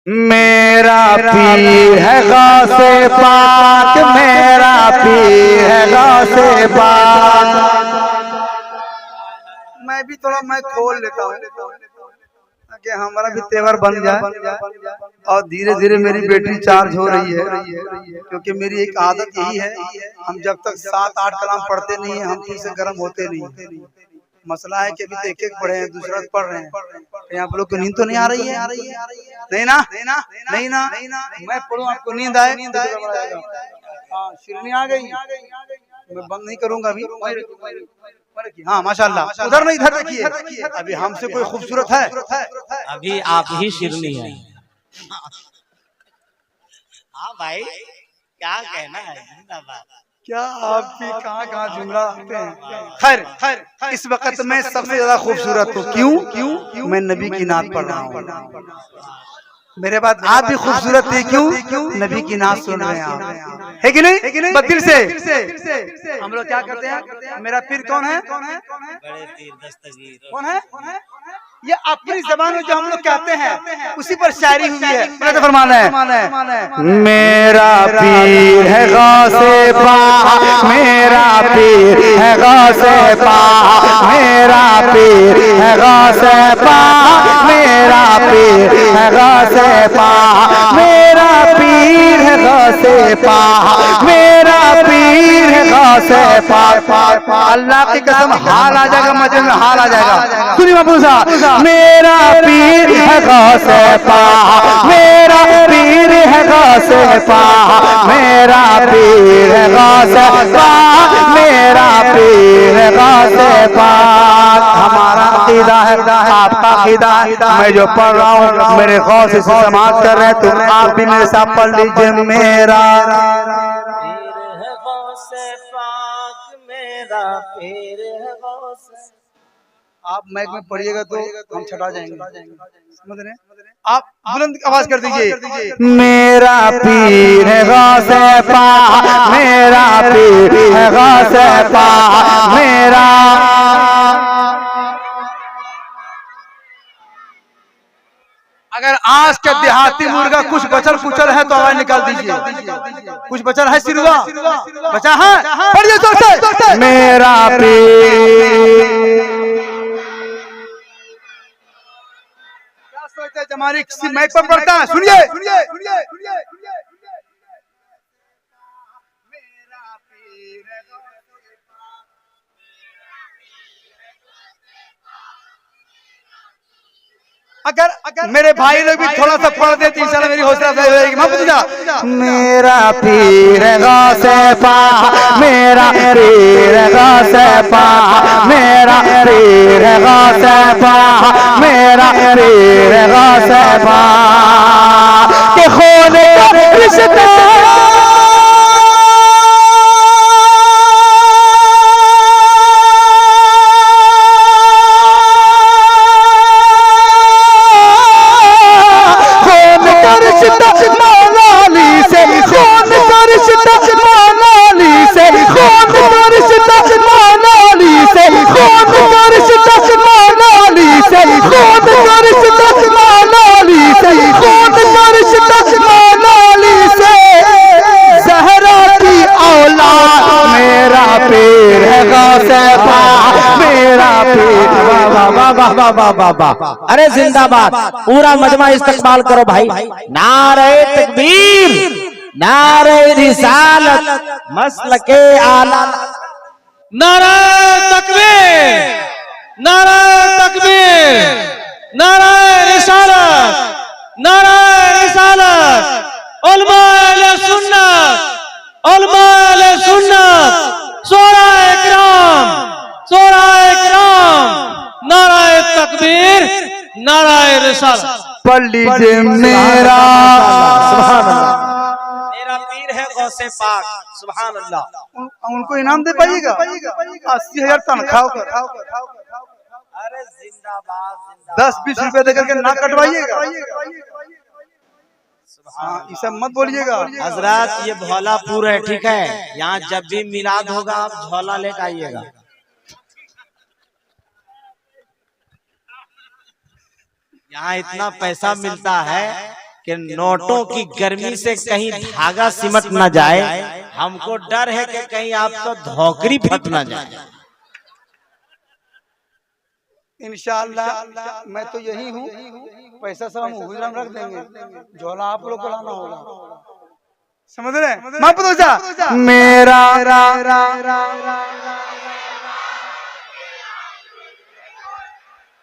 मेरा पीर है गौसे पाक, मेरा पीर है गौसे पाक। मैं भी थोड़ा मैं खोल लेता हूँ कि हमारा भी तेवर बन जाए और धीरे धीरे मेरी बैटरी चार्ज हो रही है, क्योंकि मेरी एक आदत यही है, हम जब तक 7-8 कलाम पढ़ते नहीं है हम फिर से गर्म होते नहीं। मसला है कि अभी तो एक पढ़े हैं, दूसरा पढ़ रहे हैं, कहीं आप लोग को नींद तो नहीं आ रही है? नहीं ना, नहीं ना, मैं पढ़ूं आपको नींद आए? हाँ, शिरनी आ गई, मैं बंद नहीं करूंगा अभी। हाँ माशाल्लाह, उधर नहीं इधर देखिए, अभी हमसे कोई खूबसूरत है? अभी आप ही शिरनी है। हाँ भाई, क्या कहना है, जिंदाबाद। क्या आप भी कहाँ जुमला आते हैं। खैर इस वक्त मैं सबसे ज्यादा खूबसूरत हूँ। क्यों? मैं नबी की नात पढ़ रहा हूँ। मेरे बाद आप भी खूबसूरत थे। क्यों? नबी की नात सुन रहे हैं आप, है कि नहीं? दिल से हम लोग क्या करते हैं, मेरा पीर कौन है? बड़े पीर दस्तगीर कौन है? ये अपनी जबान में जो हम लोग कहते हैं उसी पर शायरी हुई है। तो फरमाना है, मेरा पीर है गौसे पाक, मेरा पीर है गौसे पाक, मेरा पीर है गौसे पाक, मेरा पीर है गौसे पाक, मेरा पीर है गौसे पाक, मेरा पीर है गौसे पाक। अल्लाह की कसम हाल आ जाएगा, मजे में हाल आ जाएगा। सुनिए महबूबा, मेरा पीर है गौसे पाक, मेरा पीर है गौसे पाक, मेरा पीर है गौसे पाक, मेरा पीर है गौसे पाक। हमारा अकीदा है, आपका अकीदा है। मैं जो पढ़ रहा हूँ मेरे गौस से समाप्त कर रहे हैं, तुम आप भी मेरे साथ पढ़ लीजिए। मेरा पीर है गौसे पाक, मेरा पीर है गौसे। आप माइक में पढ़िएगा तो हम छटा जाएंगे, समझ रहे हैं? आप बुलंद आवाज कर दीजिए, मेरा पीर है गौसे पाक, मेरा पीर है गौसे पाक, मेरा। अगर आज के देहाती मुर्गा कुछ बचल कुचल है तो आवाज निकाल दीजिए। कुछ बचल है सिरुआ? बचा है? पढ़िए जोर से, मेरा पीर। हमारी किसी माइक पर पढ़ता है, सुनिए। अगर मेरे भाई लोग भी थोड़ा सा पढ़ देते इंशाल्लाह मेरी हौसला अफजाई हो जाएगी। महबूबा, मेरा पीर है गौसे पाक, मेरा पीर है गौसे पाक, मेरा पीर है गौसे पाक, मेरा पीर है गौसे पाक। के खोने का रिश्ता अरे जिंदाबाद, पूरा मजमा इस्तकबाल करो भाई। नारे तकबीर, नारे रिसालत, मसलके आला। नारे तकबीर, नारे तकबीर, नारे रिसालत, नारे रिसालत। उलमा सुन्नत, उलमा सुन्नत, शोरा इकराम, शोरा इकराम। नाराए तकबीर, नाराए रिसालत। पढ़ लीजिए, मेरा मेरा पीर है गौसे पाक। सुभान अल्लाह। उनको इनाम दे पाइएगा 80,000 तनख्वाह कर। अरे जिंदाबाद, 10-20 रुपए देकर के ना कटवाइएगा। हाँ, ये सब मत बोलिएगा। हजरत ये भोलापुर है, ठीक है? यहाँ जब भी मिलाद होगा आप झोला लेकर आइएगा। यहाँ इतना पैसा मिलता है कि नोटों की गर्मी से कहीं धागा सिमट न जाए, हमको डर है कि कहीं आपको धोकरी फट न जाए। इंशाअल्लाह मैं तो यही हूँ, पैसा सब हम हुजरा में रख देंगे, झोला आप लोग को लाना होगा, समझ रहे? महफूजा मेरा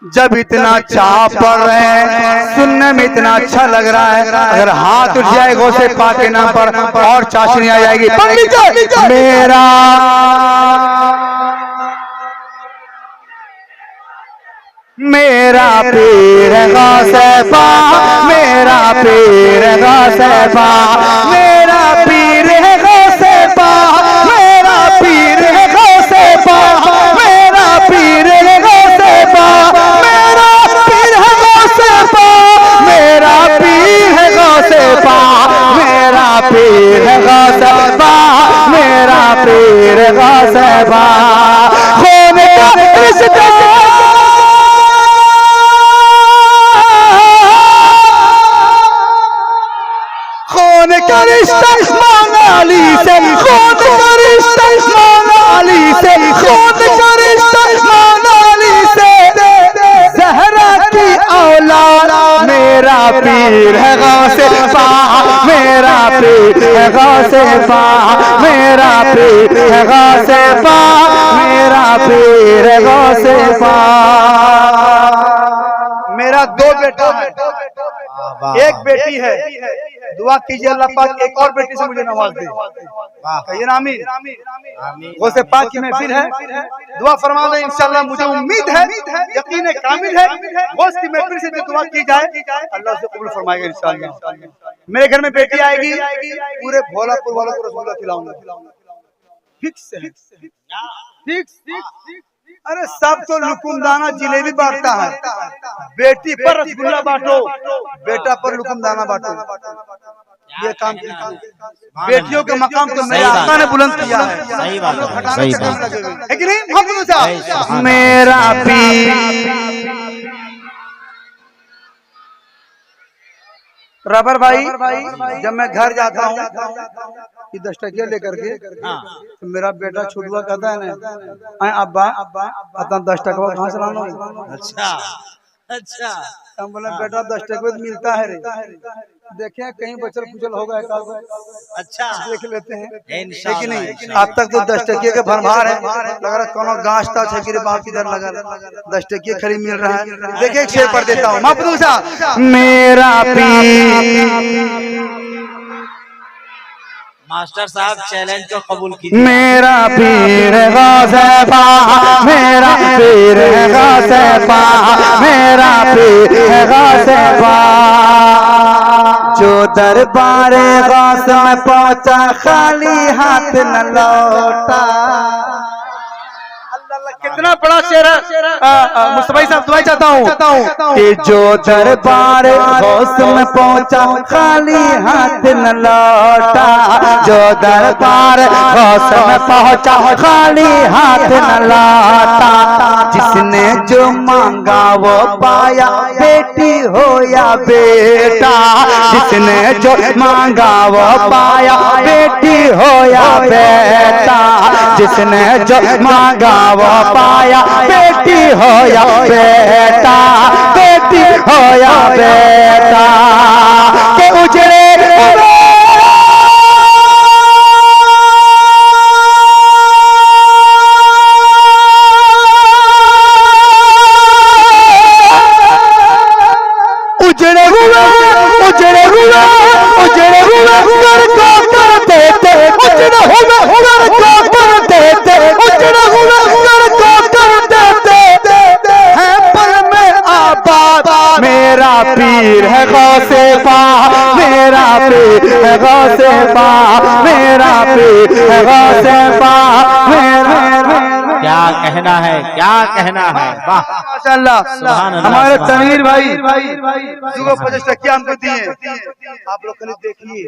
जब इतना चाह पड़ रहे हैं, सुनने में इतना अच्छा लग रहा है, अगर हाथ उठ जाए गौसे पाक के नाम पर और चाशनी आ जाएगी। पंडित जी मेरा पीर गौसे पाक, मेरा पीर गौसे पाक, मेरा पीर गौसे पाक, मेरा पीर गौसे पाक, मेरा पीर गौसे पाक, मेरा पीर गौसे पाक, मेरा पीर गौसे पाक, मेरा पीर गौसे पाक, मेरा पीर गौसे पाक। खून का रिश्ता का रिश्ता मौलाली से, खून का रिश्ता मौलाली से, खून का रिश्ता मौलाली से, ज़हरा की औलाद मेरा पीर है गौसे पाक, मेरा पीर है गौसे पाक, मेरा पीर है गौसे पाक, मेरा पीर है गौसे पाक। मेरा 2 बेटा है, एक बेटी है, दुआ कीजिए अल्लाह पाक एक और बेटी से मुझे नवाज दे, कहिए ना आमीन। वो से पाक की महफिल है, दुआ फरमा दे इंशाअल्लाह। मुझे उम्मीद है, यकीन है, कामिल है, वो की महफिल से जो दुआ की जाए अल्लाह उसे कबूल फरमाएगा इंशाअल्लाह। मेरे घर में बेटी आएगी, पूरे भोलापुर वालों को रसगुल्ला खिलाऊंगा, फिक्स है, फिक्स। अरे सब तो लुकुमदाना जिलेबी बांटता है, बेटी पर रसगुल्ला बांटो, बेटा पर लुकुमदाना बांटो, ये काम बेटियों के मकाम तो मेरे आका ने बुलंद किया है। सही बात है, सही बात है कि नहीं? मेरा पीर रबर भाई, जब मैं घर जाता हूँ 10 टकिया लेकर के, तो मेरा बेटा छुटुआ कहता है ना, अब्बा अपना 10 टकवा कहाँ से लाना है? अच्छा, हम बोले बेटा 10 टकवा मिलता है रे, देखें कहीं बचल कुचल होगा, अच्छा देख लेते हैं, है कि नहीं? अब तक तो 10 टकिया के भरमार है, लग रहा कोनो गाछ था छकी बाप किधर लगा, 10 टकिया खरी मिल रहा है। देखिए एक शेर पढ़ देता हूँ, महफूजा मेरा पीर, मास्टर साहब चैलेंज को कबूल कीजिए। मेरा पीर गौसे पाक, मेरा पीर गौसे पाक, मेरा पीर गौसे पाक। जो दरबार गौस में पहुंचा खाली हाथ न लौटा। कितना बड़ा शेर है मुस्तफा साहब, दुआ चाहता हूँ कि जो दरबार गौस में पहुंचा खाली हाथ न लौटा, जो दरबार गौस में पहुंचा खाली हाथ न लौटा, जिसने जो मांगा वो पाया, बेटी हो या बेटा, जिसने जो मांगा वो पाया, बेटी हो या बेटा, जिसने जो मांगा वो पाया, बेटी हो या बेटा, बेटी हो या बेटा, के उजड़े पीर है गौसे पाक, मेरा पीर है गौसे पाक, मेरा पीर है गौसे पाक, मेरा। क्या कहना है, क्या कहना है, वाह माशाअल्लाह। हमारे तनवीर भाई 50 टकिया हमको दिए, आप लोग कल देखिए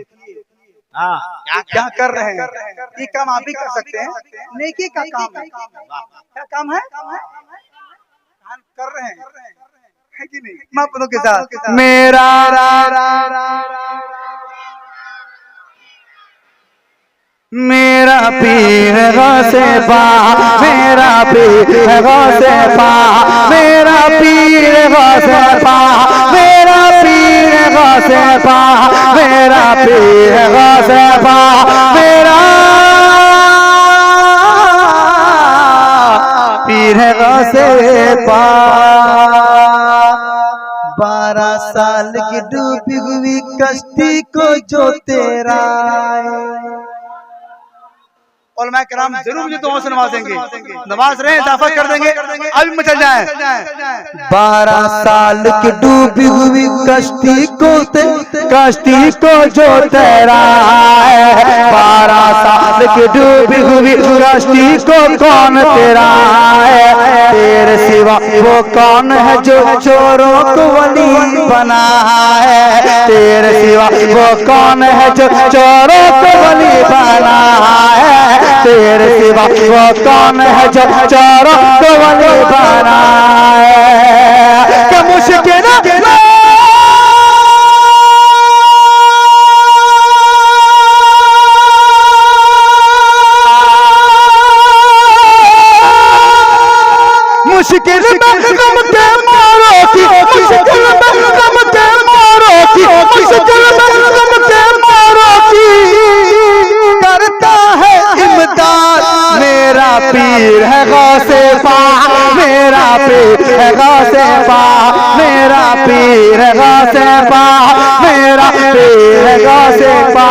क्या कर रहे हैं, ये काम आप भी कर सकते हैं, नेकी का काम है, क्या काम है, कर रहे हैं, माँ पदों के साथ मेरा मेरा पीर गौसे पा, मेरा पीर गौसे पा, मेरा पीर गौसे पा, मेरा पीर गौसे पा, मेरा पीर गौसे पा, मेरा पीर गौसे पा। 12 साल की डूबी हुई कश्ती को जो तेरा उलमा किराम जरूर मुझे दुआओं से नवाजेंगे, नवाज रहे, इजाफा कर देंगे, अभी मचल जाए। 12 साल की डूबी हुई कश्ती को जो तेरा है, 12 साल की डूबी हुई कश्ती को कौन तेरा है, तेरे सिवा वो कौन है जो चोरों को वली बना है, तेरे सिवा वो कौन है जो चोरों को वली बना है, तेरे सिवा वो कौन है जो चोरों को वली बना है। क्या मुश्किल मुश्किल में गम के मारो की, मुश्किल में गम के मारो की, मुश्किल में गम के मारो की, करता है इमदाद मेरा पीर है गौसे पा, मेरा पीर है गौसे पा, मेरा पीर है गौसे पा, मेरा पीर है गौसे पा।